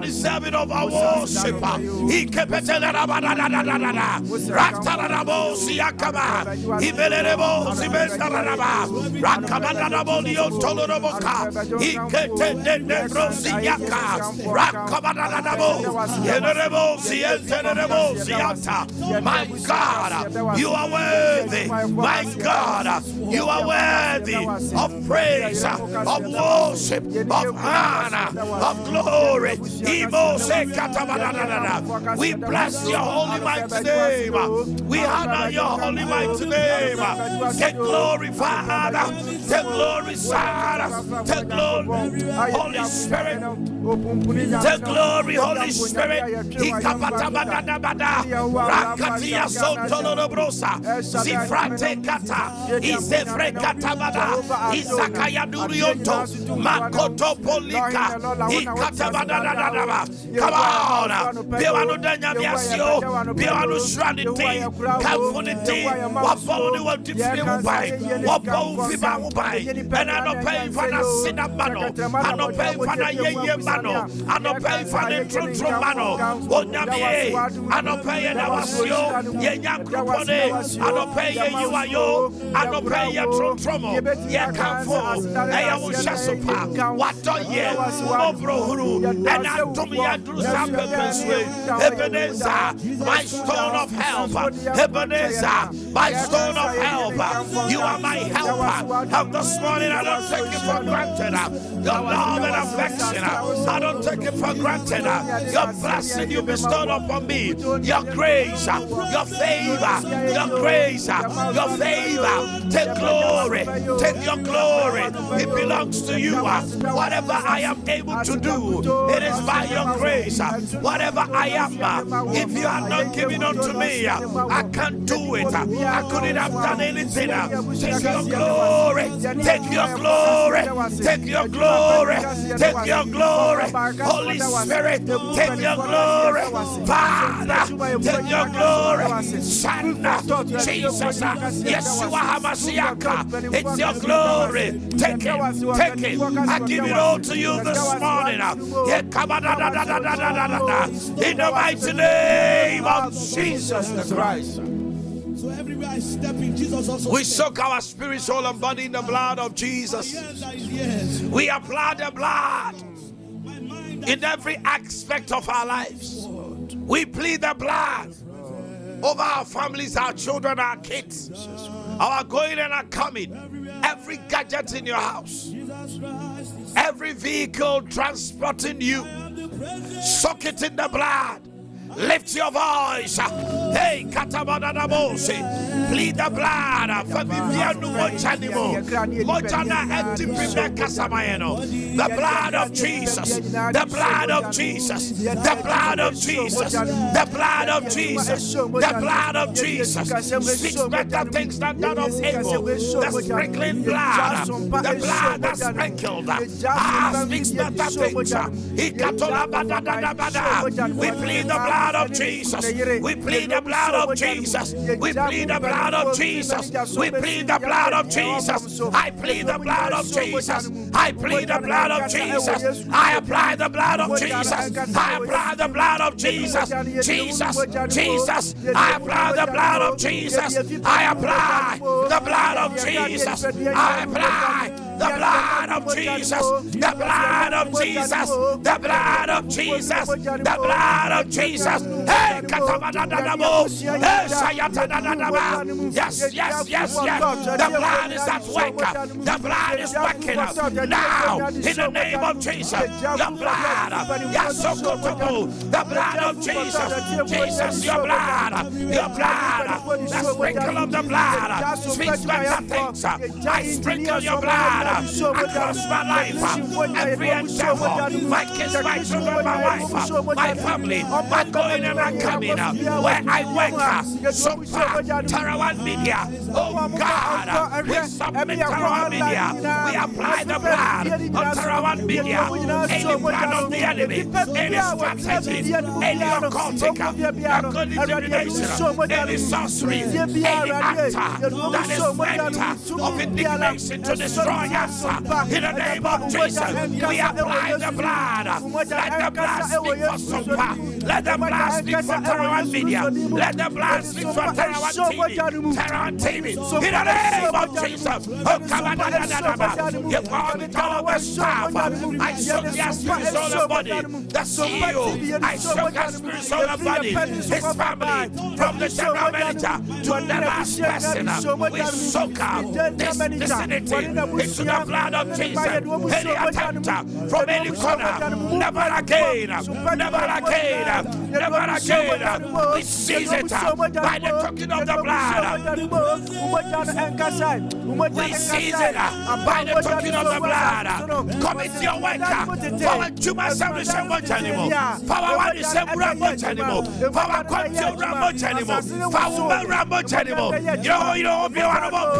deserving of our worship. He kept it Ratarabo Siakaba, Ibelebo Sibendaraba, Rakamanabo Toloroboka, he kept it Rosiaka, Rakamanabo, Yenerebo Sienterebo Siata. My God, you are worthy. My God, you are worthy of praise, of worship, of honor, of glory. We bless your holy mighty name. We honor your holy mighty name. Take glory, Father. Take glory, Son. Take glory, Holy Spirit. Take glory, Holy Spirit. Rakatia Sontolobrosa, Zifrate Kata, Izefre Katabada, Izakaya Durioto, Makoto Polika, Ikatabada. Come on, Piano Danyamiasio, Piano Shranity, Calfunity, Waponi will different by, Wapo Fibamubai, and I don't pay for the Sinamano, I don't pay for the Yemano, I don't pay for the Trumano, Wonyamie, I don't pay an Avasio, Yenyakropone, I don't pay you are yo, I don't pay your Trumo, Yakamfo, Ayawushasopa, Watoye, Obrohuru, and Antomia Drusampe, Ebenezer, my stone of help, Ebenezer, my stone of help, you are my helper. And this morning I don't take it for granted. Your love and affection, I don't take it for granted. Your blessing you bestowed upon me, your grace, your favor, your grace, your favor. Take glory, take your glory. It belongs to you. Whatever I am able to do, it is by your grace. Whatever I am, if you are not giving unto me, I can't do it. I couldn't have done anything. Take your glory, take your glory, take your glory, take your glory. Holy Spirit, take your glory. Father, take your glory. Son, Jesus, Yeshua HaMashiach, it's your glory. Take it, take it. I give it all to you this morning. In the mighty name of Jesus the Christ. So everywhere I step in, Jesus also we soak our spirit, soul, and body in the blood of Jesus. We apply the blood in every aspect of our lives. We plead the blood over our families, our children, our kids, our going and our coming, every gadget in your house, every vehicle transporting you. Soak it in the blood. Lift your voice. Hey, Katabanabosi. Plead the blood. Fabiano Mochanimo. Mochana Antipina Casamayano. The blood of Jesus. The blood of Jesus. The blood of Jesus. The blood of Jesus. The blood of Jesus. Speaks better things than that of Abel. The sprinkling blood. The blood that sprinkled. Speaks better things. We plead the blood of Jesus. We plead the blood of Jesus. We plead the blood of Jesus. We plead the blood of Jesus. I plead the blood of Jesus. I plead the blood of Jesus. I apply the blood of Jesus. I apply the blood of Jesus. Jesus, Jesus. I apply the blood of Jesus. I apply the blood of Jesus. I apply the blood of Jesus, the blood of Jesus, the blood of Jesus, the blood of Jesus. Hey, yes, yes, yes, yes. The blood is at work. The blood is working now in the name of Jesus. The blood, yes, so good. The blood of Jesus, Jesus, your blood, the sprinkle of the blood speaks better things. I sprinkle your blood across my life, every endeavor, my kids, my children, my wife, my family, my going and my coming, where I work, Sompa, Tarawan Media. Oh God, we submit Tarawan Media. We apply the blood on Tarawan Media. Any plan of the enemy, any strategy, any occultic, divination, any sorcery, any actor that is meant of indignation to destroy In the name of Jesus, we apply the blood. Let the blood speak for Sompa. Let the blood speak for Tarawan Media. Let the blood speak for Tarawan TV. In the name of Jesus. Oh, come on, you call me all of the staff. I shook their spirit, soul, and body. The CEO, I shook their spirit, soul, and body. His family, from the general manager to the last person. We soak out this vicinity into the blood of Jesus. Any attempt from any corner, never again, never again, never again. We seize it by the token of the blood. We seize it by the token of the blood. Commit your work. Power to myself is a much anymore. Power one is a much anymore. Power quantity much anymore. Power much anymore. You know, be one of our.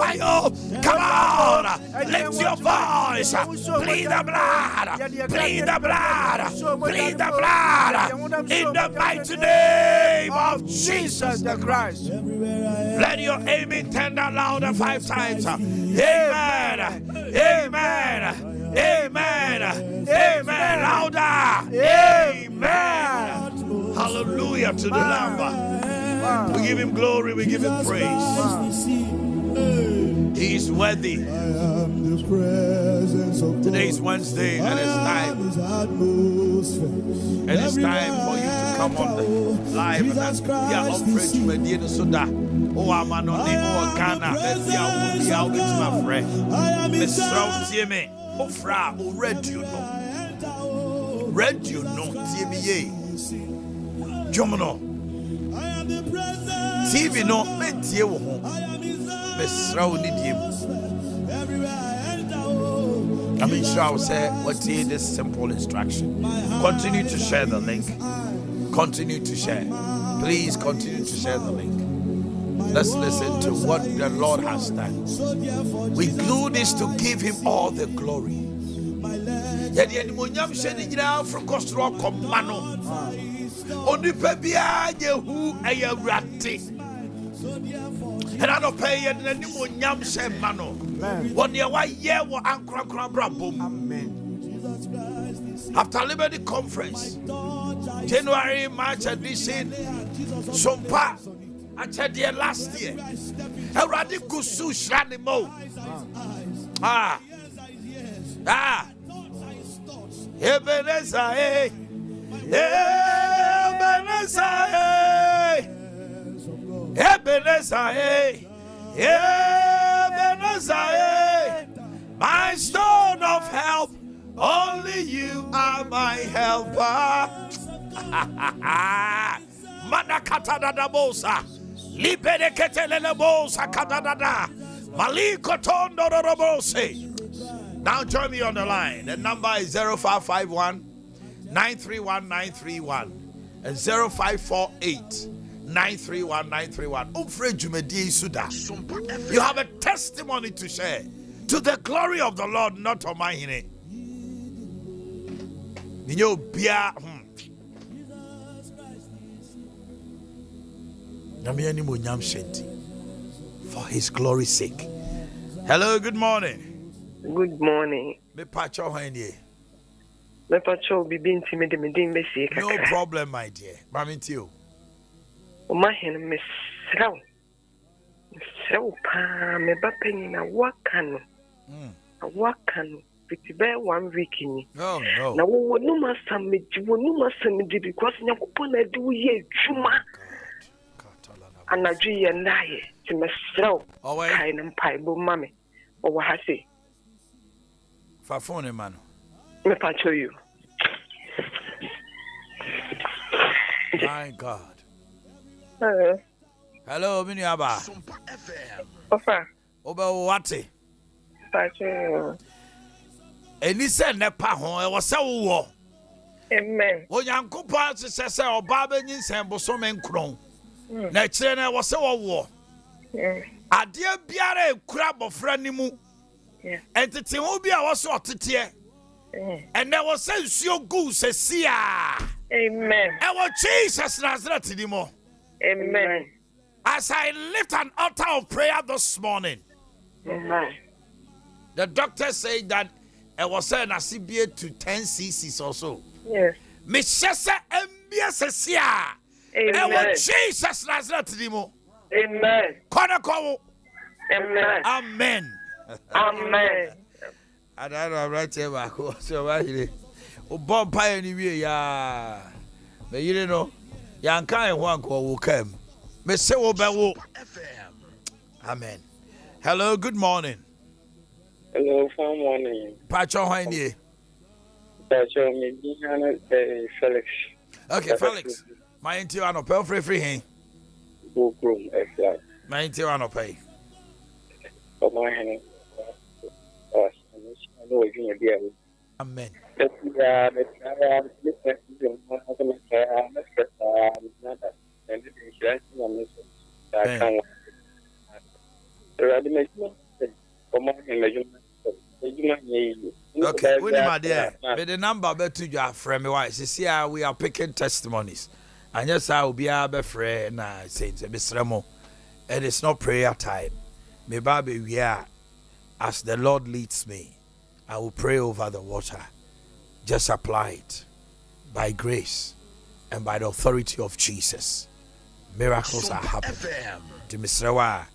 Come on, lift your voice. Plead the blood. Plead the blood. Plead the blood. In the mighty name of Jesus the Christ. Let your amen turn down louder 5 times. Amen. Amen. Amen. Amen. Louder. Amen. Hallelujah to the Lamb. We give him glory. We give him praise. He is worthy. Today is Wednesday and it's time. And it's time for you to come on the live. We are offering to Medina Suda. Oh, I'm on the Ghana. Let's see how we are with my friend. Miss Round Timmy. Oh, Fra, oh, red you know. Red you know. TBA. Jomino. TV no. Mentie wo ho. Miss Round Nidim. I mean, sure I will say, what's here? This simple instruction. Continue to share the link. Continue to share. Please continue to share the link. Let's listen to what the Lord has done. We do this to give him all the glory. And I don't pay any more yam shem mano. One year, 1 year, Amen. After Liberty Conference, January, March edition, Sompa, I said the last year. A radical sushi mo. Ebenezer, Ebenezer, Ebenezer, Ebenezer, my stone of help, only you are my helper. Manakata bosa, Libere Ketelele bosa kadada, Maliko Tondo robose. Now join me on the line. The number is 0551 931 931 and 0548 931 931. You have a testimony to share to the glory of the Lord, not Omanhene. For his glory's sake. Hello, good morning. Good morning. No problem, my dear. Mamintio. Omanhene Miss Row. So, me bapping a wakano. A wakano. It's about 1 week in. Oh, no. Now, no master me, no master me, because you upon a do ye, Juma. And I do ye and I, to Miss Row. Oh, kind and piebble, mammy. Or what I say. For phone, man. Me patch you. My God. Hello, Miniaba. Sompa FM. Ofa. Oba wate. Patch you. Eni se nepa ho e wo se wo. Amen. Onyankopa se se oba ba nyinsem boso menkron. Na kire na wo se wo. Ade biara ekura bofra nimu. Entity ho bia wo se otete. And there was a good see. Amen. Our Jesus Nazareth anymore. Amen. As I lift an altar of prayer this morning, Amen. The doctor said that it was saying a CBA to 10 cc's or so. Yes. Mishesa MBSSia. Amen. Jesus Nazareth Dimo. Amen. Konako. Amen. Amen. Amen. I don't know right here. So right here. Bob Pioneer, ya. But you know, young kind one call will come. Mr. Obewo. Amen. Hello, good morning. Hello, good morning. Pacho Omanhene. Pacho, me Felix. Okay, Felix. My interior no pay free hen. Book room, exactly. My interior no pay. Omanhene. I know you're here. Amen. Okay, when am I there? With the number bet to your friend, my wife. See, we are picking testimonies, and yes, I will be a friend. And saints, Mr. And it's not prayer time. Me baby, we are as the Lord leads me. I will pray over the water. Just apply it by grace and by the authority of Jesus. Miracles are happening. To Mr.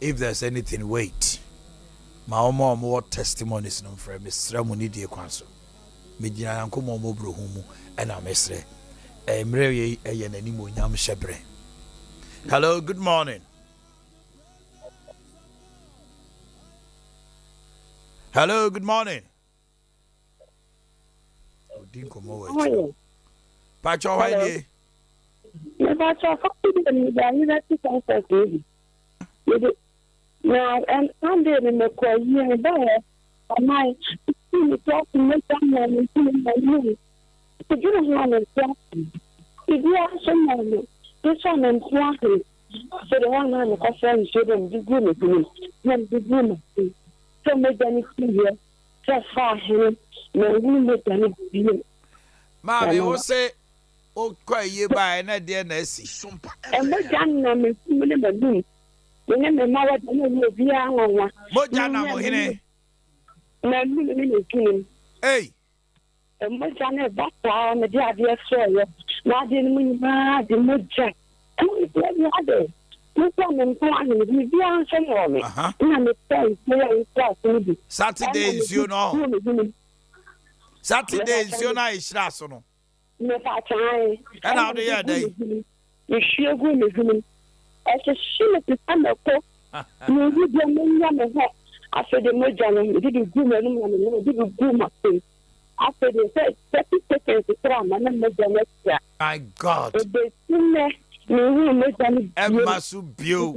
If there's anything, wait. My more testimonies no for Mr. Munidi Kwanso. Midina Yankumo Mobruhumu and Amesre. Hello, good morning. Hello, good morning. Hello. Pacho Omanhene. Now, and I'm there in the court here and there. I might see me talking with someone and feeling my money. But you don't want to talk. If you are someone, this one and talking. So the one man, the friend, should them be good with me. Then be good with me. So make anything here. Just far him. No, we make anything. Mommy, will say, oh, cry you by an idea, Nessie. And what done, I'm a feeling. Remember, my wife, be on one. Mojana Mohine. Hey. And Mojana, back on the idea, sir. Not in me, the Moja. And we play the other. No problem, we be on some woman. And I'm Saturdays, you know. Saturdays, you know, it's rational. No, and how do you day? You sure good with me. As a shilling to come up, you did your after the Mojana, didn't do my name, didn't do my thing. After they said 30 seconds to come, and then Mojana. My God. They Emma Subio.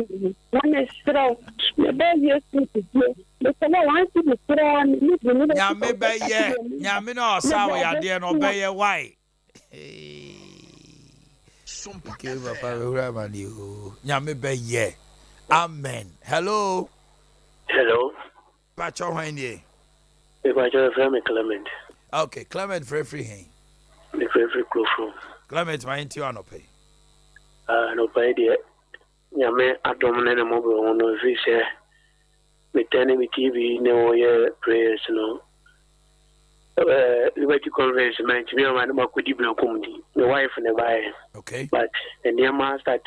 One is strong. The baby is to do. The fellow wants to be strong. Yamebe, Yamino, Sawa, dear, obey a why. Give up a you. Yamebe, yeah. Amen. Hello. Hello. Pacho Omanhene. If I just have a Clement. Okay, Clement free hand. The favorite close room. Clement, my intio pay. No pay dear. Yame, I dominate a mobile on the fish. Me turning me TV, no prayers, no. Liberty convention, man, to me, I'm not good even comedy. The wife and the buyer. Okay. But the near master,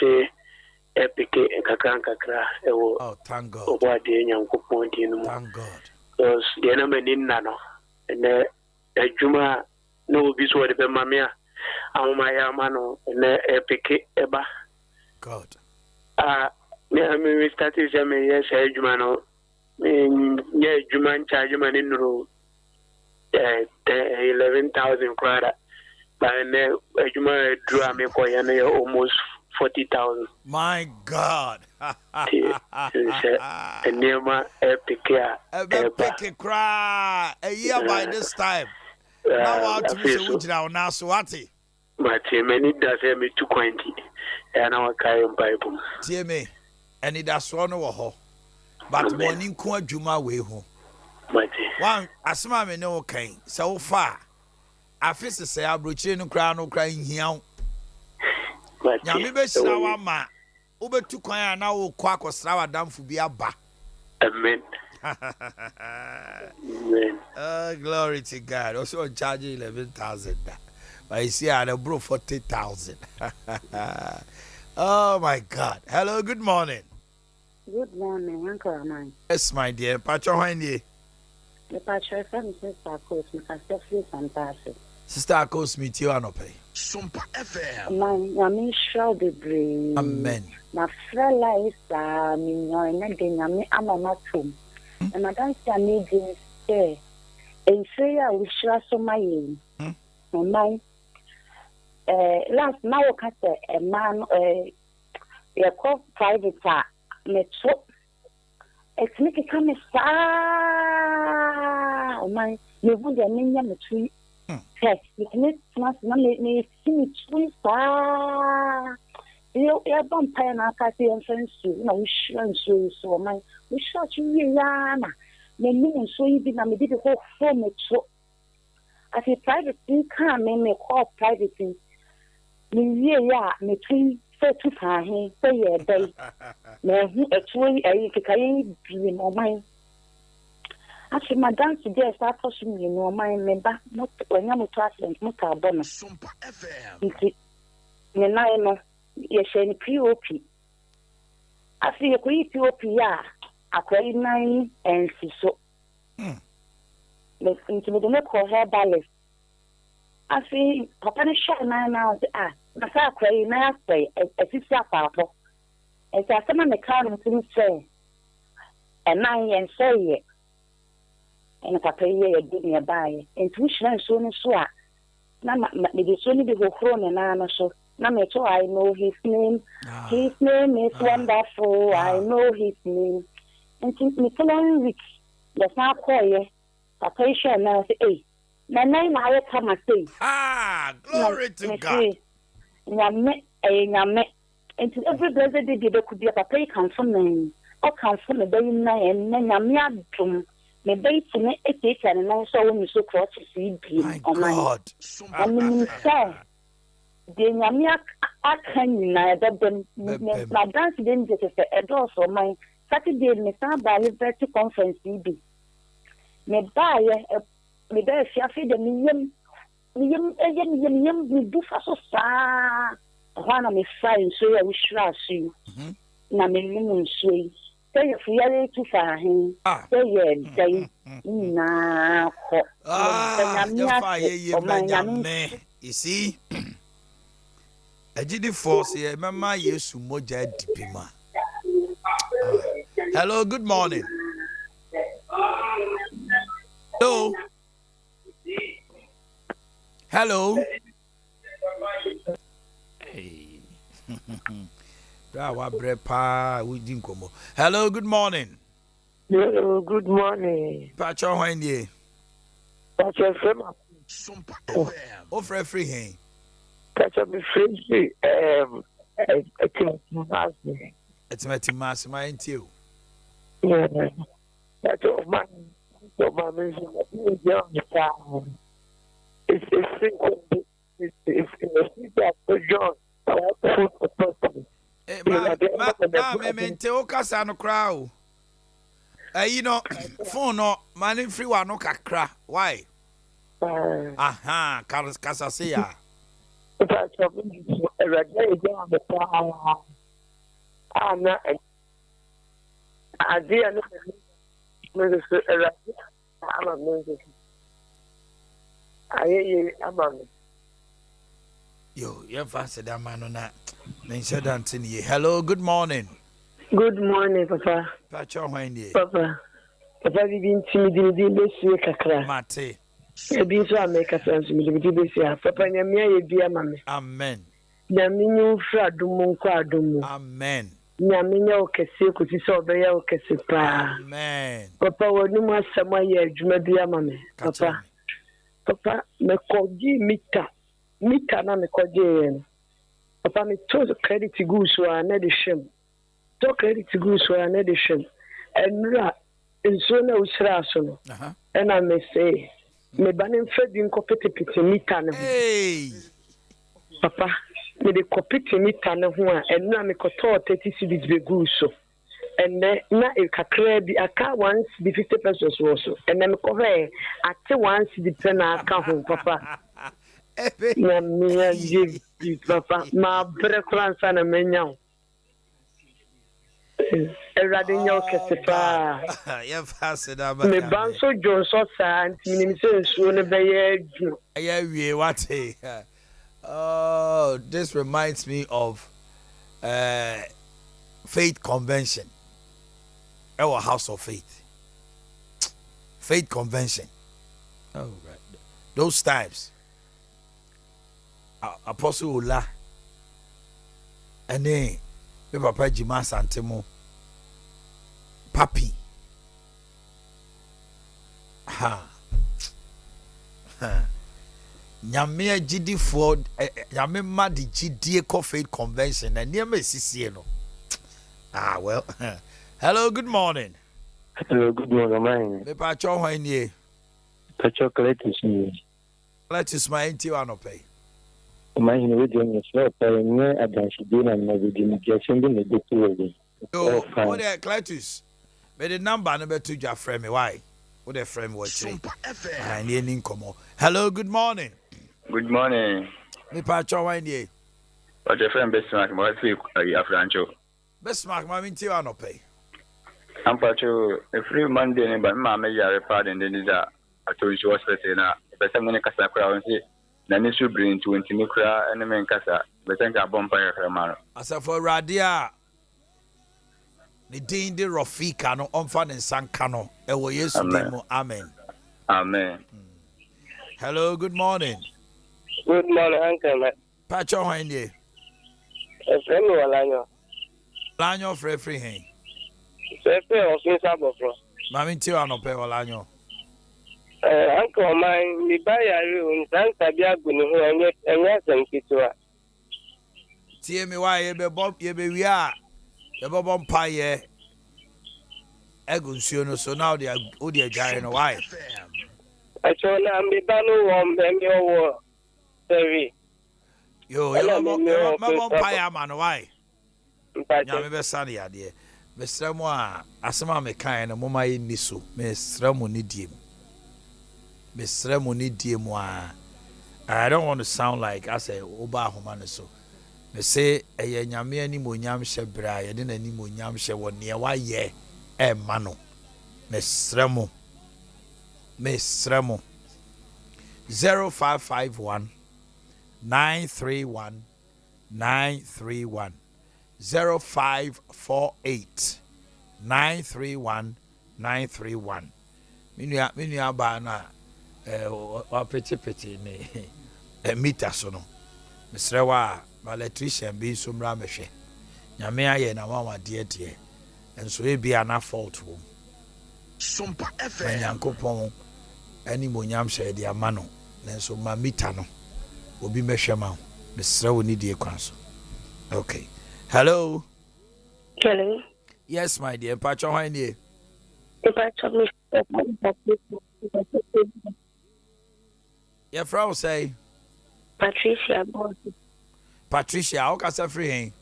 epic and kakra. Oh, thank God. What the young point in. Thank God. Because the enemy in Nano. And the Juma, no, this word, the Mamma, my mano, and the epic eba. God. Me started saying, yes, Jumano. Yeah, Juman charge man in room. 11,000 crowd. But Juma drew me for almost 40,000. My God. And near my epic epic cry a year by this time. Now out to be which now so what? My team and it does me 220. And our carrying Bible. Tear me. And it does one over. But morning kwa Juma way home. One as mammy no okay. So far. I feel to say I broach no crown no crying here. Yamibe Slawa ma. Ube to Kwaya now quack or Slawa dam for be a ba. Amen. Glory to God. Also charging 11,000. But you see, I had bro 40,000. Oh my God. Hello, good morning. Good morning, Uncle Amai. Yes, my dear. Pacho Wendy. The Patrick and Sister Coast, Mr. Fantastic. Sister Akos meet you and pay. Sompa FM. My shall be brave. Amen. My frella is me, I'm a matum. And I don't see me doing stay. And say I will share some my name. My last now, a man, a call private metro. It's making come far. My, you want a million the tree. Yes, you can make me tree far. You don't pay an apathy and friends to no insurance, so my we shot you, Yana. The million so you did not did the whole form metro. As a private thing can't make me call private thing. Me, me tree. To say a day. Actually, I can be more mine. Actually, my dance today start pushing me no mind member, not when I'm a traveling, not a bonus. Sompa FM. Nenano, yes, any POP. I see a quick POP, a quite 9 and so. Let's into the call her ballet. I see, Papa shot 9 hours. Masa kwai na sai efisi apapo esa sama me ka no tin say e nan yen say ye en papa ye di ne bae intuition so no so a na me de so ni de hokro ne na no so na me to I know his name is wonderful. I know his name and since me following week the sa koye papa share na say eh na nine na come say glory to God. Yame, and to every blessed day there could be a papa come from me, or come from a day and then Yamia drum, me bait in it, and I saw when you so cross to see my God. I mean, sir, the Yamia, I can neither than my dance didn't get a door for my Saturday, Miss Liberty Conference, BB. Me buy me there, she feed the million. We do for so far. One of my friends, so I wish you. Na me limun sui. Say if we are too far, say na you see, I did the force here. Mama, yes, moja dipima. Hello, good morning. Hello. Hello. Hey. Hello, good morning. Hello, good morning. Pacho Wendy. Pacho from Sompa FM. Oh, free hey. Pacho be free. It's my my you. Yeah. Pacho man. It's John. You know, phone no money free one no kakra. Why? Casa say Yo, you fancy that man on that. Hello, good morning. Good morning, Papa. Pacho Wendy. Papa, we been timid this week, Kakra. Mate. Ebi so America friends me be besia. Papa nyamia ye bia mame. Amen. Nyaminyu fra adumu kwa adumu. Amen. Nyaminya okese kuti so obeya okese pa. Amen. Papa wonu mu asama ye adwuma bia mame. Papa me koji mita na me koji yen. Papa me to credit go so na de hwem. To credit go so na de hwem. Enra enso na usra so no. Na me say me banin fedi nkopetepete mita ne ho. Hey. Papa, me de kopete mita ne ho a enra me koto 30 cedis be gu so. and then na e kakra bi aka once the 50 pesos also and then ko he ate once the pen aka ho papa na me give papa ma bre kransa na menya Erade nyo kesepa ya fast da ba me banso jonso sa anti ni se nsuo ne beye adwuma ya wie what oh this reminds me of faith convention our house of faith convention oh right those times Apostle Ola and then me papa Jima Santemo papi ha nyame agidi for nyame ma di gidie ko faith convention na niam esisie no well hello good morning mine me pa cho hwan nie pa chocolate is let's my enti one pay mine we dey so pa nye adansi bi na na bi ni jesu bi na dey we oh there Cletus me the number no be to your friend me why what the friend what Sompa FM. and any come hello good morning me pa cho hwan nie what the friend best mark my fi afrancho best mark ma enti one pay I'm pacho every Monday ni ba ma me yare pa den ni da atonji hospital na be sem ne kasa kura won si na ni su bring 20 ni kura ene men kasa be sen ka bompa ya kra ma no asa for radia ni din de Rafika no onfa ne sanka no e wo Yesu din mo amen hello good morning uncle pacho hwan nie friend wala lanyo free hen Sefe office abofro. Mami ti wa no pe wala nyo. Uncle mine mi ba yare un san tabi agunu ho enye asem kitwa. Tie mi wa ye be wi a ye bo mpa ye egunsuo no so now they odi agare no why. Acho na mi ba no wo me wo sevi. Yo ye bo mpa ya ma no why. Nya me be sane ya de. Mesra mo a asema me kan no moma yi ni so mesra mo ni die mu I don't want to sound like I say oba homa no so me say eye nyame ani mo nyam hye bra ye de nani mo nyam hye wo ne wa ye e ma no mesra mo 0551 931 931 0548 931 931 Minua ba na wa peti ne meter so no mesre wa electrician bi so mra mehwe nyame aye na wa de enso e bia na fault wo Sompa FM Nyankopon ani monyam hye de ama no nenso ma meter no obi mehwe ma mesre wo ni die kwan so okay hello. Hello. Yes, my dear. Pacho, how are you? Your Frau say? Patricia. Patricia, how can I free him?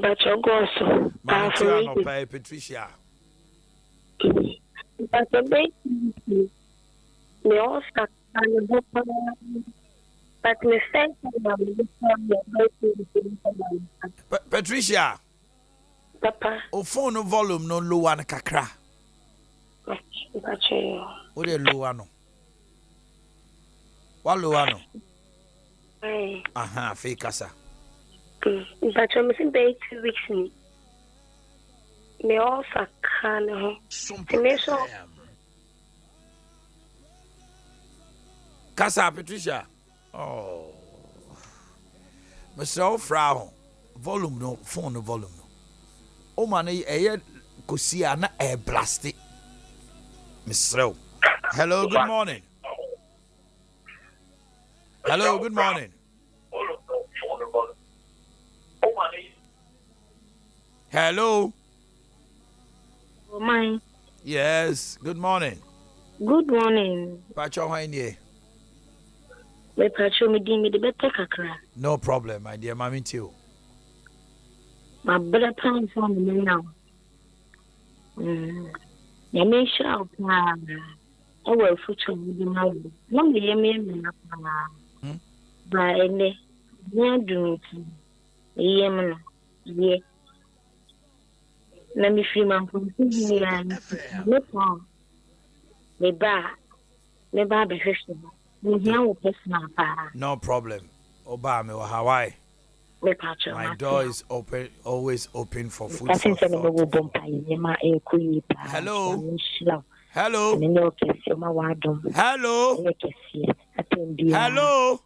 Pacho Gosso. Patricia. Patricia. Papa. O phone volume no low one kakra. What the low one? What low one? Aha, fake asa. But I'm missing 2 weeks. Me also can. Casa Patricia. Oh. Mr. Frau. Volume no, phone no volume no. O man, kosia na blast it. Mr. Hello, good morning. Hello, good morning. Hello. Oh, mine. Yes, good morning. Good morning. Pacho, how are you? Me pacho me di me de better kakra. No problem, my dear mommy too. My brother plan for me now. Yami shall plan. I will future with the mother. Not the Yami by any near doing Yemen. Ye. Let me feel my position. No problem. The bar. The bar be festival. No problem. Obama or Hawaii. My door is open, always open for food for thought. Hello. Hello. Hello. Hello.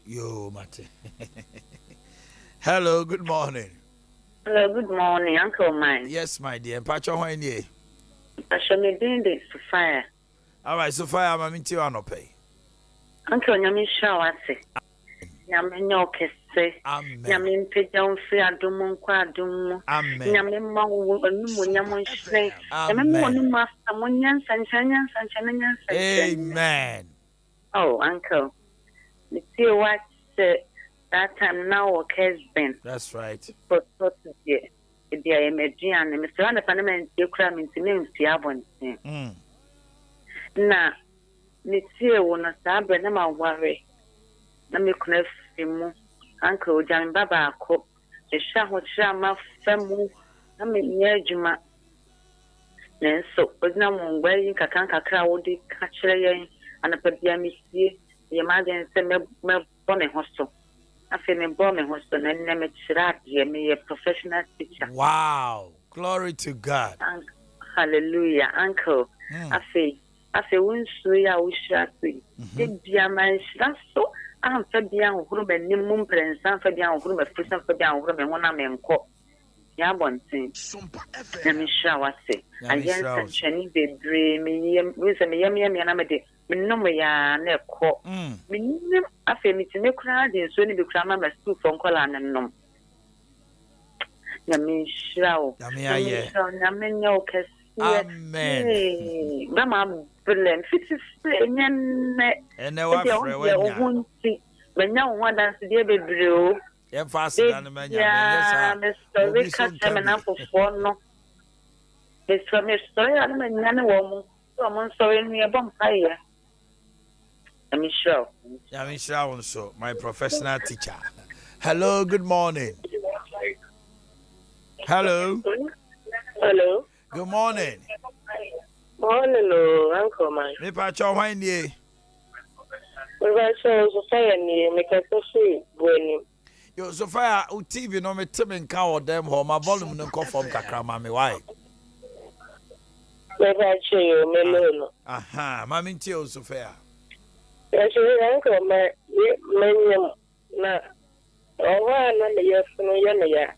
Yo, Mate. Hello, good morning. Hello, good morning, Uncle Mine. Yes, my dear. Pacho Hoine. I shall be doing this to fire. All right, so fire, I'm into an pay. Uncle Yamin Shawase. Yamin Yokese. Amen. Yamin Pigeon Fia Dumon Quadum. Amen. Yamin Mawu and Yamun Shay. Yamin Master Munians and Chanyans and Chananyans. Amen. Oh, Uncle. You see what that time now has been. That's right. But the Median and Mr. Anna Panama, you cram into names, Yabon. Now, Monsieur won a stab and I'm a worry. Let me connect him, Uncle Jan Baba cook, the Shahwa Famu, I mean, near Juma. Then so, but now where you can crowd catch and a pediamic, the emergency bombing hostel. I feel a bombing hostel and name it Shirati, me a professional teacher. Wow. Glory to God. Hallelujah, Uncle. I say, when Suya wish at me. Did be a man, that's so. I'm Fabian Group and Nimum Prince, and Fabian Group, a prison Fabian Group, and one man called Yabon thing. Let me shower say. I guess Chinese they dream, with a yummy and amity. No, ya ne call. Minim, I feel me to make crowd in Sunny become a stoop from Colan and Nom. Yamin Shrow. Yamin Yokas. Amen. Mama, brilliant. And now, but now one that's the baby brew. Yeah, faster than the man. Yeah, Mr. Rick coming up for no. It's from a story. I'm a young woman. Someone saw in me a bonfire. I'm sure. I'm sure also, my professional teacher. Hello, good morning. Hello. Hello. Good morning. Morning, Uncle Mine. Me Pacho Hoine. What about Sophia near make a coffee when Yo, Sophia, TV no me Tim cow them home, my volume no call from Kakrama, me why? what about you, Melon? Aha, Mammy Tio, Sophia. Actually, Uncle Mine, na, oh, one year from Yanaya.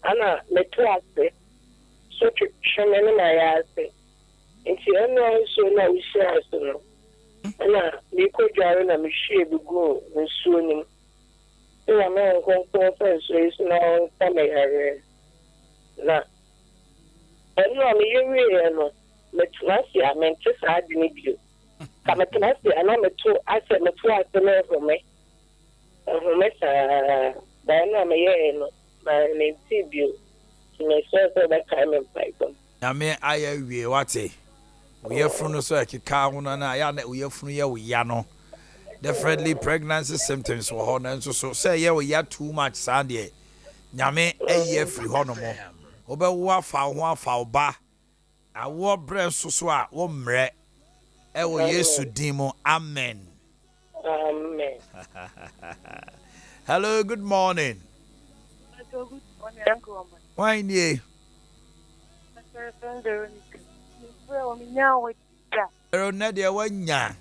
Anna, the class, so to Shaman and I asked. If you know, so now we share so. Anna, we could drive and I'm sure we go and soon. So I'm not going to first, so it's now coming here. Now, I know I'm here, but last year I meant just I didn't you. Come at last year, and I'm a two, I said, my two, I don't know for me. Then I'm here, my name Tibu. Myself, that kind of Bible. I mean, I agree. What we are from the circuit car, and I we are from here, we are no. Definitely pregnancy symptoms were on, and so say, yeah, we are too much sandy. Yame, a year free honomo. Oba wa ba. I war bread so swat, one mre. Ewo Yesu demo. Amen. Amen. Hello, good morning. Good morning, Uncle. Why ye? Pero Nadia wanya.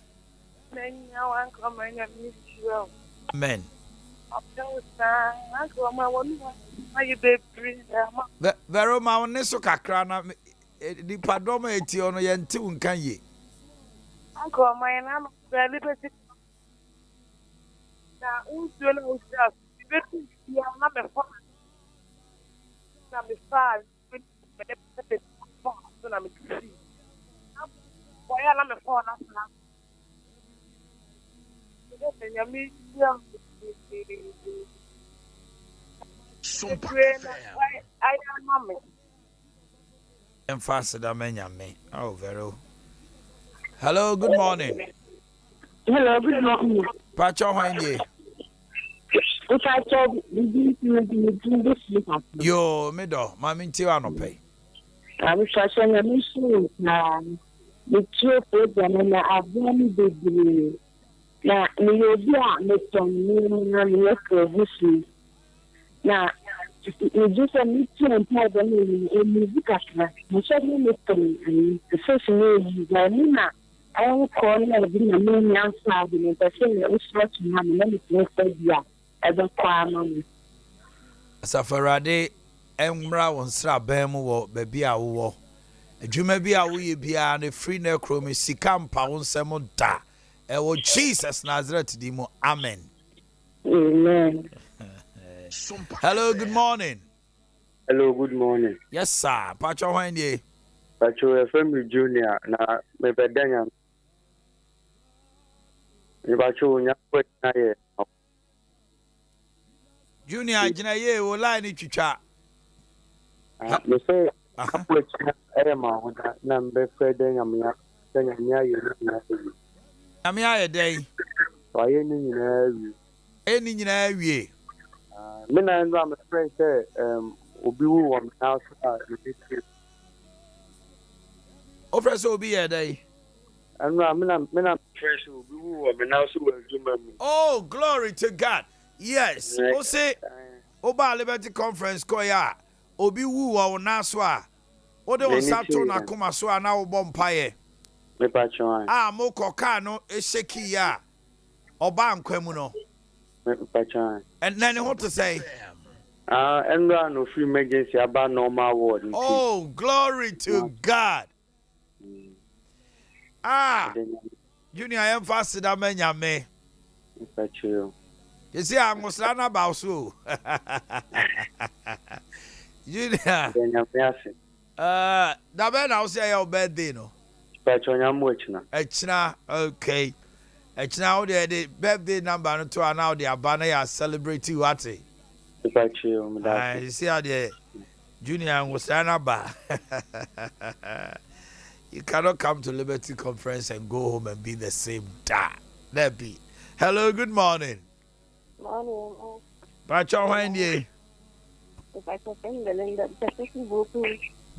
Amen. Vero ma wone so kakra na di padoma eti ono ye nti unkan ye. Uncle, my name is Liberty. Now, who's doing all stuff? You are not a I'm so na me see. Boy ala me phone na na. Sompa I am mommy. Faster than me. Oh, very. Hello, good morning. Hello, good morning. Pacho Omanhene. If I told you this Yo, middle, Mammy Tiano pay. I was trying to mission now. The two program and I've done the now, you be a Mr. Now, you just a meeting and tell them in music class. You said you the first name, Nina. I am calling and being a man young snob in the same that was watching him and anything for you as a farmer. Safarade, Emra on Sra Bemu, baby, I will. A dreamer be a wee beyond a free necromy, Sikam Pound Semon Da. Jesus Nazareth Dimo. Amen. Amen. Hello, good morning. Hello, good morning. Yes, sir. Pacho Omanhene. Pacho FM Junior na me bedanya. Ni Pacho nya kwetna ye. Junior, Jina ye, will line it to chat. Me say kwetna ma hoda na mbe fedenya mya nya ye na. I'm here a day. Why any Wie. Me na ndo am friend say obi wu won house Offer so be a day. And me na fresh obi wu won house we adwuma mi. Oh, glory to God. Yes. O say Oba Liberty Conference koya. Obi wu wa na so a. O de on sato na kuma so a na wo bompaye. Me Pacho an. Moko ka no esheki ya. Oba nkwemu no. Me Pacho an. And then what to say? And no free emergency about normal ward. Oh, glory to God. Junior, I am fasted. I mean, me. Pacho. You see, I'm Muslim about so. Junior. That man, I'll say your birthday, no. Pacho, I'm watching. Echna, okay. Echna, the birthday number to an out there, banner celebrating what? You see how the Junior was stand up. You cannot come to Liberty Conference and go home and be the same dad. That be. Hello, good morning. Morning. Pacho Omanhene. If I could send Belinda,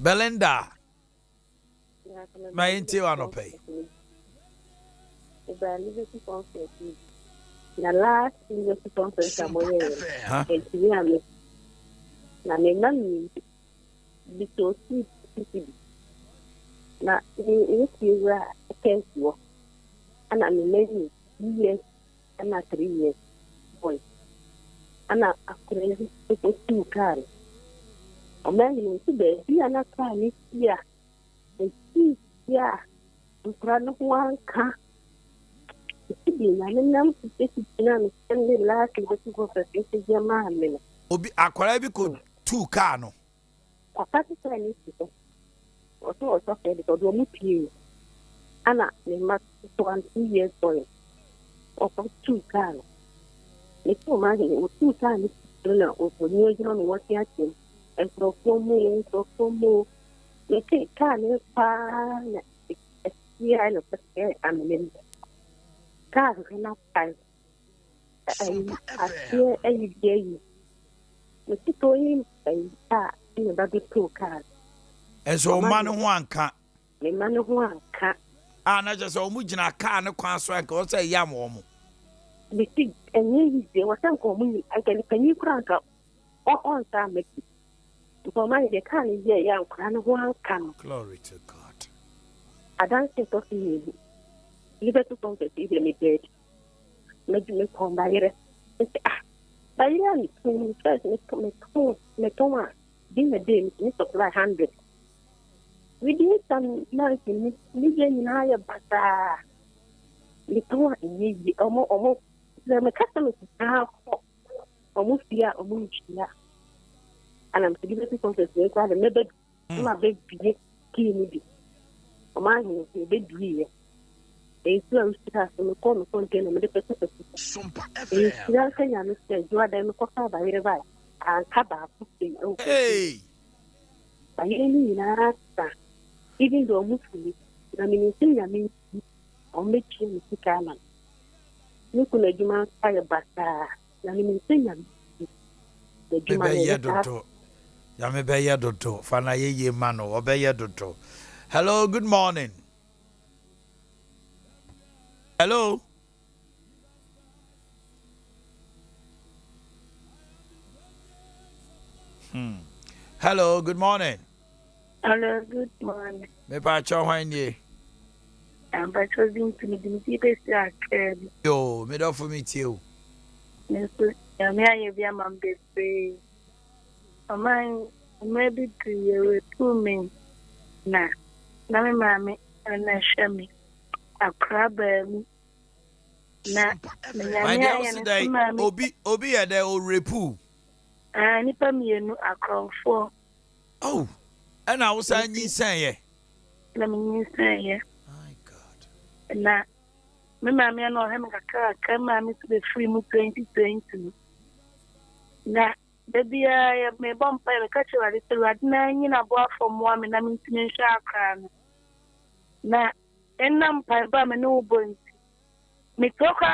Belinda. My inti pay. If I Liberty Conference, the last Liberty Conference, I'm going na me nani bitosi na ni kiwa keswo ana me many years ana 3 years boy ana akurezi to kare omani nsibe bi ana kani ya ya mprano wanka sibi na nam sisi na me sende last Liberty Conference jamaa mena Obi akwara bi ko 2 car no. Papa say ni so. Oto say because do pie. Ana me ma 20 years boy. Oto 2 car. Ni to ma ni o 2 car ni na o ko ni ojiro mi won ti ati. E so fomo. Ni ke car ni pa na. Ya no se amen. Car na pa. Ai ye Mr. in the big two cars. And so, man who anka. The man who anka. Not just a mujina car no consort or say yam woman. The pig and ye was uncommon. I can you crank up on time. For my the can is a young cran one come. Glory to God. I don't think of you. Liberty Conference, even me dead. Maybe me come by it. By then, first, me come dinner day, me supply 100. We did some months in million higher, but me come in almost the customers now almost here, almost here. And I'm to give it because they got a maybe my baby. key. Omanhene Yaw, baby. They still have some corner container with the person. Sompa They FM. still can understand you are the coffee by the right. And Kaba, Hey. by any answer. Even though Muslim, I mean, I mean, I'll make you a canon. You could let you fire, but I mean, the Juman. Yame beya dodo. Fana ye mano. Obeya dodo. Hello, good morning. Hello. Hello, good morning. Hello, good morning. Me pa cho hwan ye. I'm by choosing to meet the people. Yo, me do for me too. Yes, I'm here. I'm on the way. I'm maybe 2 years, 2 men. Nah, my mammy and I share me. A crab. Nah, My dear today, Obi are there or repu. Nipa me no akronfo. Oh, and I was saying you say Let me say yeah. My God. Na me mama no ha me kakra mama to be free mu 2020. Na baby ya me bompa me ka che wale to wad na nyi na bo afọ mo me na me ntimi hwa akra no. Na enam pa ba me no bo nti. Me toka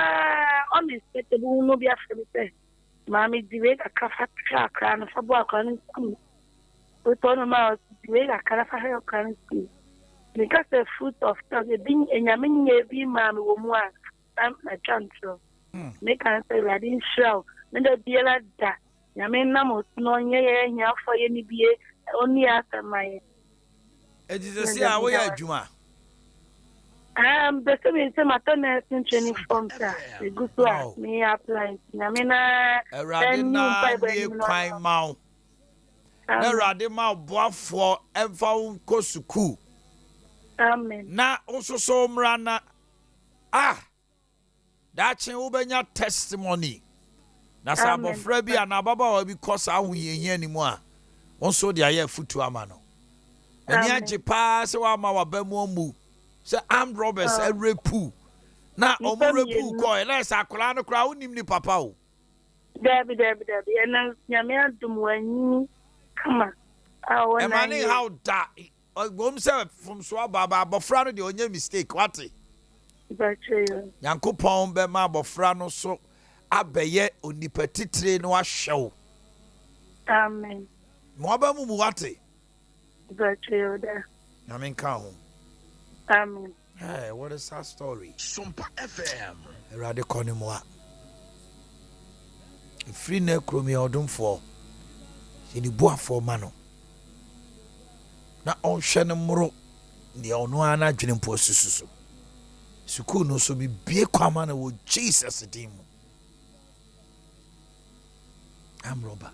on this table no be afọ me say. Mami diwe kakra akra no fa bo akra no kum. We told ma diwe kakra fa ha akra no kum. Because the fruit of God, the being in your many be mammy woman, I'm a chancellor. Make answer, I didn't show. Then the dear lad that Yamin Namos, no, yeah, for any be only after my. It is a see how we are, Juma. The same is my nursing training form, sir. The good one, me apply. Yamina, a radina be quite mount. A radima boa for ever go suku. Amen. Na also so mrana that's ubenya testimony. Na sabo frebi anababa wa because ahu ye ni mu a onso de aye futu amano. Eni age pa se wa ma wa ba mu omu. Se armed robbers repu. Na omu repu ko e na sa akula no kra unim ni papa o. Dabi. Ena nyame adum wani kama. E mani how da Gom say from Swababa, Bofrano, the only mistake. What? Yanko Pom Bema Bofrano, so Abeye Unipetitre no show. Amen. Mobamu Muate. I mean, come. Amen. Hey, what is that story? Sompa FM. A radical anymore. A free neck chromia or don't fall. In the boa for mano. Na on hwene mro ne ono ana dwene mpo sususu suku no so bi bie kwama na wo Jesus dim am roba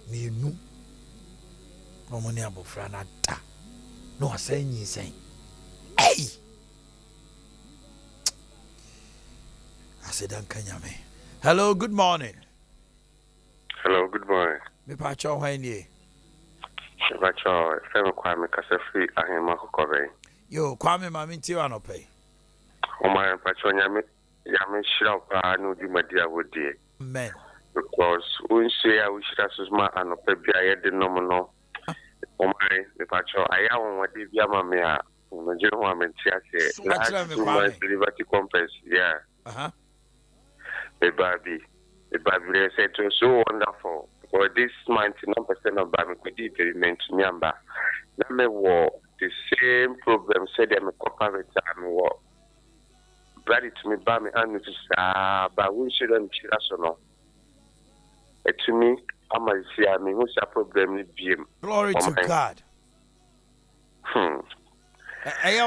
me nu no mo ne abofra na da no asanyi sen hey asedan kanyame. Hello, good morning. Hello, good morning. Me pa cho hwan ni Bacho, Femi Kwame Kasafi, Ahima Kokobe. Yo, Kwame Maminti Anope. Omanhene Pacho Yami Shilpa, no Dimadia would dear. Amen. Because we say I wish that was my Anope, I had the nominal. Omanhene Pacho, I am what did Yamamia, Major Mentiase, last Liberty Compass, yeah. The Baby said it was so wonderful. For this 99% of Bamikudi payment to Nyamba. Name war the same problem said I'm a corporate time war. Brady to me Bami and to but we shouldn't rational. To me, I'm a see I mean what's a problem with BM. Glory to God. I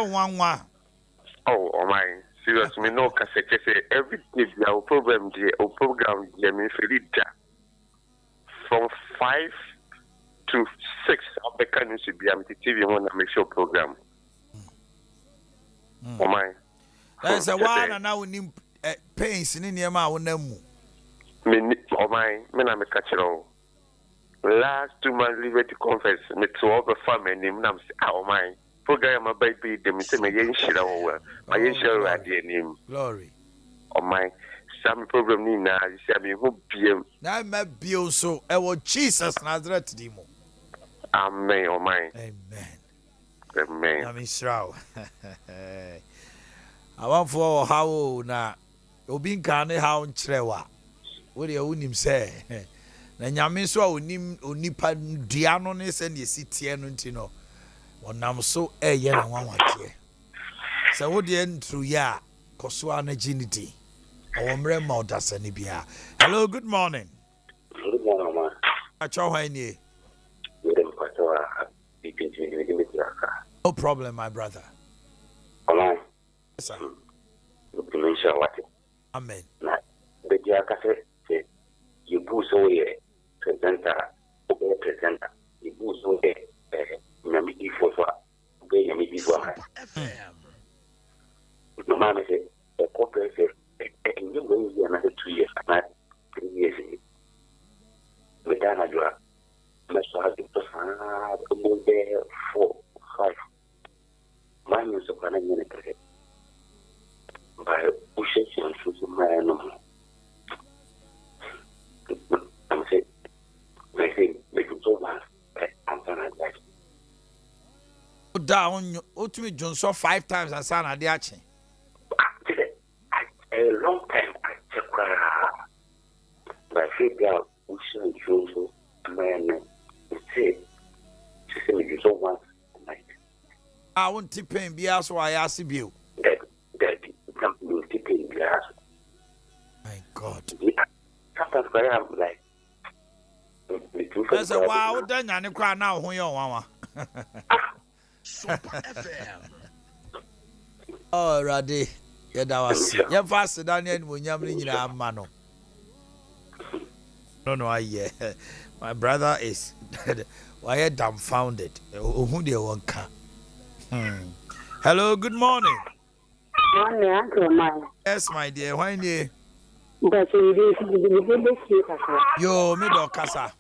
Oh my serious me no cassette everything our problem the program the me from 5 to 6, I'll be coming to be on the TV when I make sure program. Oh my. There's a one and now we need pains in your mouth. Oh my, men, I'm a catcher. last 2 months liberty conference me to over family name nam say oh my program my baby dem say me yen shira wo my yen shira ade name glory oh my some problem ni na say me ho biem na ma bio so e wo Jesus Nazareth di mo amen oh my amen amen na me shraw awan for how na obi nka ne how nkyrewa wo de wonim say na nyame so a onipa dua no ne se ne sitie no ntino wonam so eye na wanwate se wo de ntru ya koso anaginity awomre ma odasani bia. Hello, good morning. Good morning, ma. Acho hwani. No problem, my brother. Amen. Yes, sir. Amen. Na bedia ka se you boost away presenter, presenter. You boost away nyami before be nyami before. No ma me say a corporate say and you go here another 2 years and 3 years. We done a job. Let's have it to find there 4, 5. Mine is a plan in it. By pushing and choosing my animal. I'm saying, I think we could so much. I'm going to like down ultimate Johnson 5 times and son adiachi. A long time I check by figure pushing choosing man. Say, me so much. I won't tip in be as why I see you. That something tipping glass. My God. Sometimes I am like. There's a wow, then you cry now when you're one. Sompa FM. Oh, Raddy. Yeah, that was it. You're faster than you when you're in a mano. No, I my brother is why dumbfounded. Who they won't come. Hello, good morning. Morning, Uncle Mike. Yes, my dear. Why you? But Yo, me do kasa.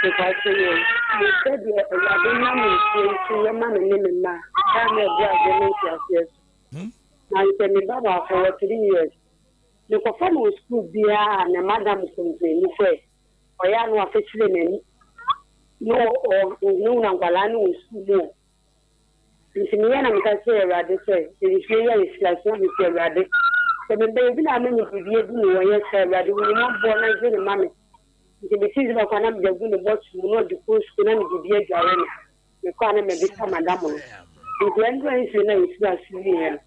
because you said I don't know your mom and him ma. I'm a yes. Now you tell me Baba for 3 years. You perform with school beer and a madam something. You say, or ya no officially no or no Nangalano is school. If you are not saying rather say, if you is like one with your rather. So the baby, I mean, if you do, when you say rather, we not born as a mammy. If the season of an you're going to watch, you know, the post can be a garden. You can't make this madam. If you are going to know it's not severe.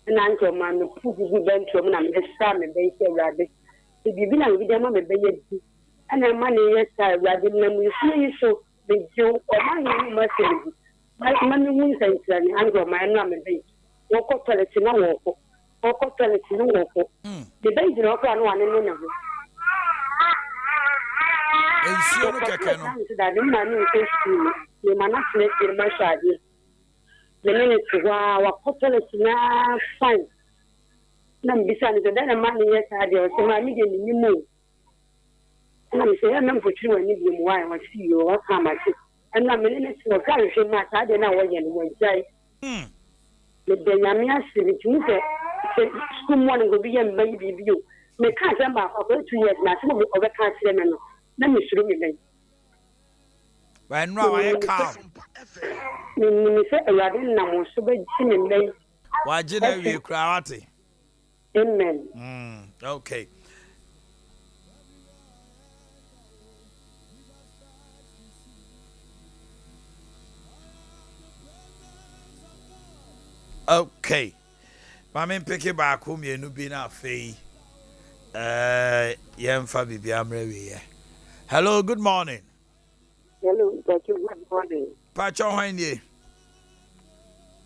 And Uncle Man, the poor good bench woman, and the son, and they say rather. If you belong with them, I'm a baby. And the money, yes, I rather than we see so, the Joe or my name must say. My money means and go my name and be. Walk up to the walk. Walk up to the walk. The baby not one and another. And so look at that in my new school, you may not make your massage. The minute wow, a now fine. Now, besides the money, yes, I do. So my medium in you. And I say, I'm not for you and you why I see you or how much. And I'm in it for carry much. I don't know what you say. The Yamia City, school morning will be a baby view. Me can't remember over 2 years now. Some of the can't remember. Let me show you. When no, I come. Me say, I didn't know so bad. Why didn't you cry? Amen. Okay. Okay. Mama pick it back home, you know, being a fee. Yam Fabi Biamre. Hello, good morning. Hello, thank you. Good morning. Pacho Hanye.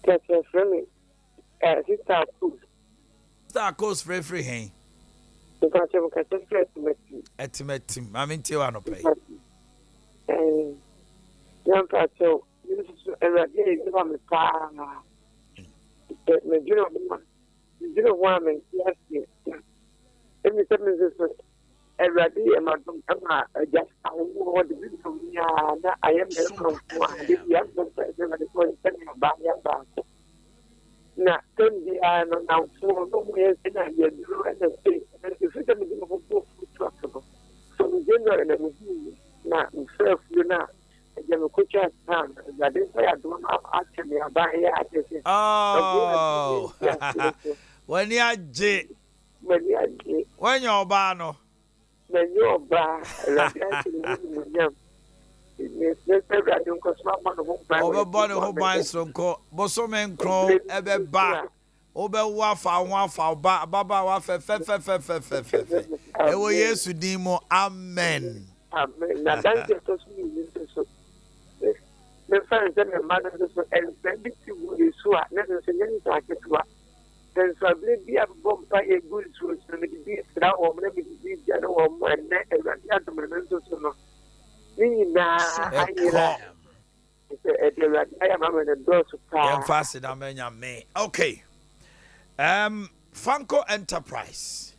That's your friend. Sister Coos. Sister Coos free, hey. Because you can just get Etimet him. I'm in Tiwano pay. Young Pacho, this is a radio on the car. The Junior woman, yes, let me tell you this. Everybody, I'm just what the beautiful I am from the young person. Now, 10 years now, 4 years, and I get through and the state, and if it's a little bit trustable. So, in general, and I'm now, self, you know, and then a coach has time. That is why I don't have actually a buy. Oh, when you're J. When you're Bano. When you're bar, Overbody who buys so called Bosomen Crow, Ebe Ba, Obe Wafa, Baba Wafa, Fe. Ewo Yesu Dimo, Amen. Amen. Now that's just so. The friends and the mother and send to you, so I never say anything to her. Then so I believe we have bomb by a good source, and it be that or maybe be the other one, and then the other members of okay. Funko Enterprise.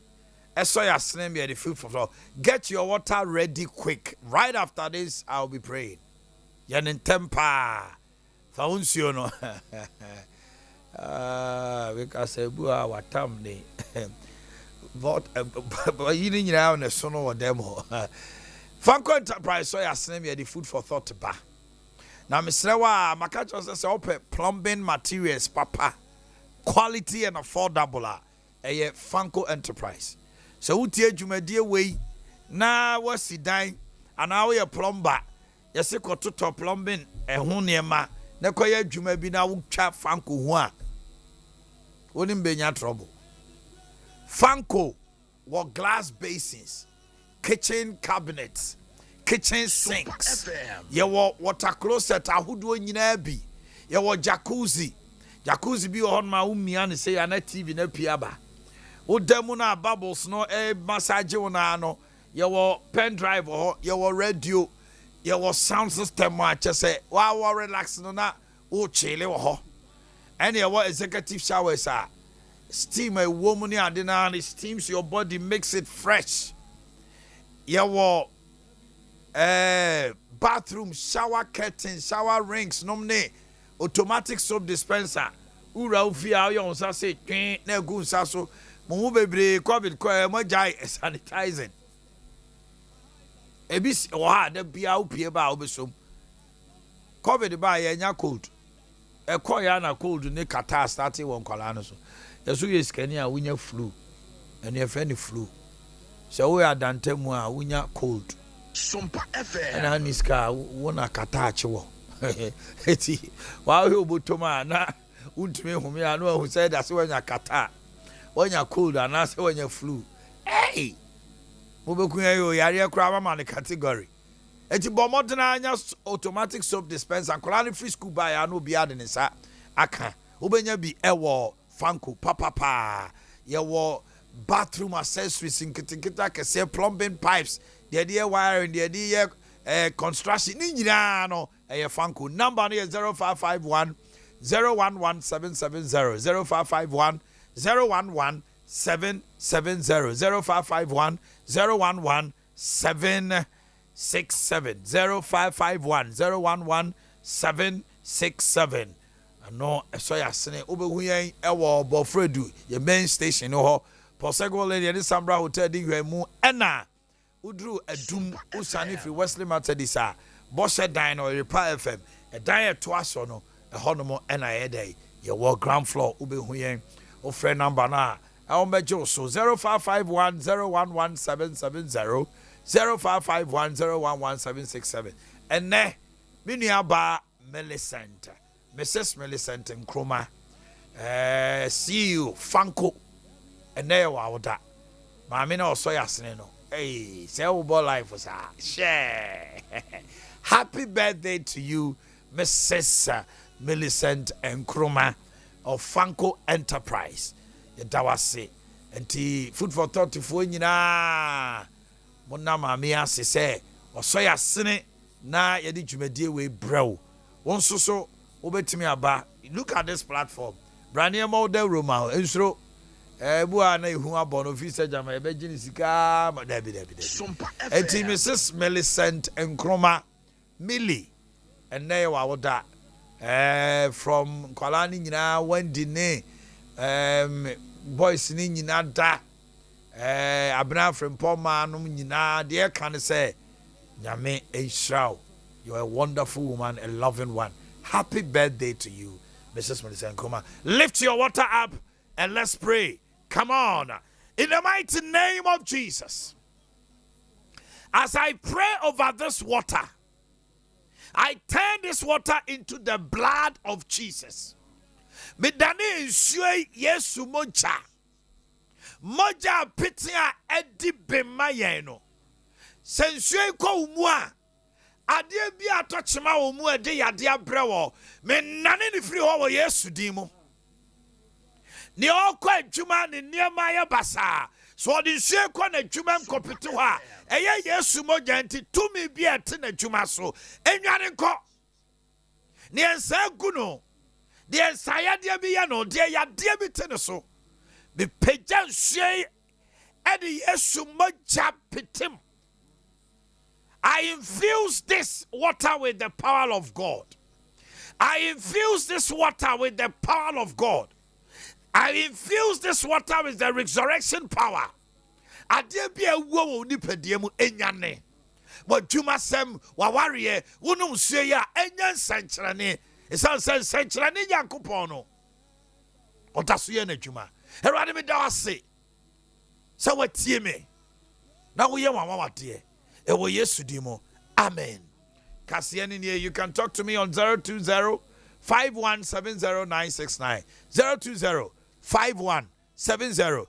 The food for floor. Get your water ready quick. Right after this, I'll be praying. Yanin tempa. Faunsiono. Because bua watamni. But you didn't know the son or demo. Funko Enterprise, so I send me the food for thought bar. Now, Mr. Wa, my catch was open plumbing materials, papa, quality and affordable. A Funko Enterprise. So, who tear you, my dear way? Now, what's he dying? And now we a plumber. Yes, you got to top plumbing and who near ma. Nekoya, you may be now chat Funko one. Wouldn't be your trouble. Funko, what glass basins. Kitchen cabinets, kitchen sinks. Your water closet, ahudu nyina bi. Your jacuzzi. Jacuzzi bi on ma umia say ana TV na piaba. O demu na bubbles no massage na no. Your pen drive or your radio, your sound system match say wa relax no na o chile ho. And your executive showers are steam a woman adina and it steams your body, makes it fresh. Your bathroom, shower curtains, shower rings, nomne, automatic soap dispenser. Ura ufia yon sa se ne gun sa so mo bebre covid ko mo jai sanitizing. Ebis wa da bia upie ba obesom. Covid ba ye nya cold. E ko ya na cold ne kata starting won kwala no so. Yeso ye skani a wunya flu. Ene e fe ni flu. So we are dantemu a wunya cold. Sompa FM. And aniska wona katache wo. Eti wa we obotoma na untime humi anu hu say that se wanya kata. Wanya cold and na se wanya flu. Hey. Mo bekunya yo yare kura ma ne category. Eti bomodena anya automatic soap dispenser kwala free school buy anu bia de ne sa aka. Obenya bi ewo Funko papa. Yewo bathroom accessories in Kitikita can say plumbing pipes, the idea wiring, the idea construction. Ninja no a Funko number is 0551 011770 0551 011770 0551 011767 0551 011767. No, so ya sene obehuyan ewo bofredu ye main station ho Posego lady and Sambra Hotel di mu ena udru adum usani fi Wesley Matadisa Boshe Dino Repair FM a diet twaso no a honomo ena ede ye wo ground floor ubehuyan o friend number na Elmejo so 0551 011770 0551 011767 ene miniaba Millicent Mrs. Millicent Nkrumah CEO Funko ene wa oda maame na oso yasene no hey say wo bo life sa share happy birthday to you Mrs. Millicent Nkrumah of Funko Enterprise yedawase enti food for thought fo nyina monna maame ase say oso yasene na yedi dwumadie we brew wonso so obetimi aba. Look at this platform brand new model Roma ensuro Bua na ihu abɔ no fi sɛ jama ebe gini sika ma dabi. Enti Mrs. Millicent Nkrumah Millie ene wa woda from Nkwala ni nyina Wendy ne boys ni nyina da abna from Poma no nyina de kan say nyame enhraw. You're a wonderful woman, a loving one. Happy birthday to you, Mrs. Millicent Nkrumah. Lift your water up and let's pray. Come on. In the mighty name of Jesus. As I pray over this water, I turn this water into the blood of Jesus. Midani nsue Yesu moja. Moja pitia edi bemaye no. Sensue ko umua. Adie bi atochema omu ede yade abrewo. Me nane ni firi ho wo Yesu din mu. Ni okwa adwuma ne niema ya basa. So the nsuo kwa na adwuma nkopete ho a eye Yesu moja nti tumi bi ate na adwuma so. Enwane nko. Ni ensa gu no. De ensa ya de bi ya no de ya de bi te ne so. Be pagya nsuo ede Yesu moja pitim. I infuse this water with the power of God. I infuse this water with the power of God. I infuse this water with the resurrection power. Ade bia wo ni pediemu enyane. Mo dwuma sem waware wonum sue ya enyan sankyerane. Esan sankyerane Yakobon no. Odaso ye na dwuma. Erade me da ase. Sa watie me. Na wo ye wawade. Ewo Yesu dimo. Amen. Kasiani niye, you can talk to me on 020-5170969. 020-5170969.